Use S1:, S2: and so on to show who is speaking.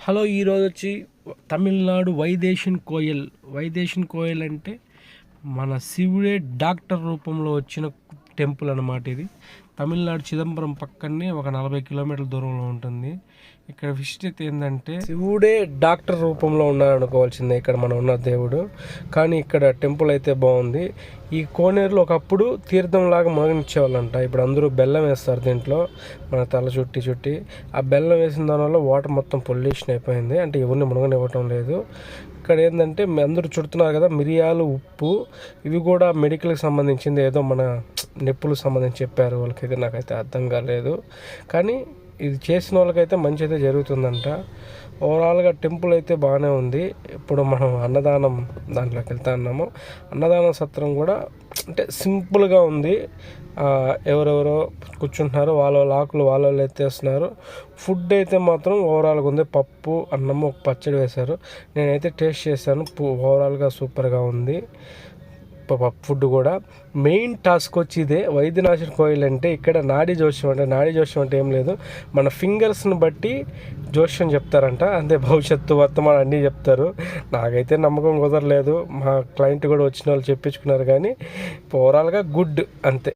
S1: Hello, ఈరోజు వచ్చి తమిళనాడు వైదేశన్ కోయల్ అంటే మన శివుడే డాక్టర్ రూపంలో వచ్చిన టెంపుల్ అన్నమాట. ఇది తమిళనాడు చిదంబరం పక్కనే ఒక 40 కిలోమీటర్ల దూరంలో ఉంటుంది. ఇక్కడ విశిష్టత ఏంటంటే శివుడే డాక్టర్ రూపంలో ఉన్నాడు అనుకోవాల్సిందే ఇక్కడ మనం ఉన్న దేవుడు. కానీ ఇక్కడ టెంపుల్ అయితే బాగుంది. ఈ కోనేరులో ఒకప్పుడు తీర్థంలాగా మునగనిచ్చేవాళ్ళంట. ఇప్పుడు అందరూ బెల్లం వేస్తారు దీంట్లో, మన తల చుట్టి ఆ బెల్లం వేసిన దానివల్ల వాటర్ మొత్తం పొల్యూషన్ అయిపోయింది. అంటే ఎవరిని మునగనివ్వటం లేదు. ఇక్కడ ఏంటంటే అందరూ చుడుతున్నారు కదా, మిరియాలు, ఉప్పు, ఇవి కూడా మెడికల్కి సంబంధించింది, ఏదో మన నొప్పులకు సంబంధించి చెప్పారు. వాళ్ళకైతే నాకైతే అర్థం కాలేదు. కానీ ఇది చేసిన వాళ్ళకైతే మంచి అయితే జరుగుతుందంట. ఓవరాల్గా టెంపుల్ అయితే బాగానే ఉంది. ఇప్పుడు మనం అన్నదానం దాంట్లోకి వెళ్తా ఉన్నాము. అన్నదానం సత్రం కూడా అంటే సింపుల్గా ఉంది. ఎవరెవరో కూర్చుంటున్నారు, వాళ్ళ ఆకులు వాళ్ళు ఎత్తేస్తున్నారు. ఫుడ్ అయితే మాత్రం ఓవరాల్గా ఉంది. పప్పు, అన్నము, ఒక పచ్చడి వేశారు. నేనైతే టేస్ట్ చేశాను. ఓవరాల్గా సూపర్గా ఉంది. ఫుడ్ కూడా. మెయిన్ టాస్క్ వచ్చి ఇదే వైద్యనాథన్ కోయిల్ అంటే. ఇక్కడ నాడీ జోష్యం అంటే ఏం లేదు, మన ఫింగర్స్ని బట్టి జోష్యం చెప్తారంట. అంతే, భవిష్యత్తు, వర్తమానం అన్నీ చెప్తారు. నాకైతే నమ్మకం కుదరలేదు. మా క్లయింట్ కూడా వచ్చిన వాళ్ళు చెప్పించుకున్నారు. కానీ ఓవరాల్గా గుడ్ అంతే.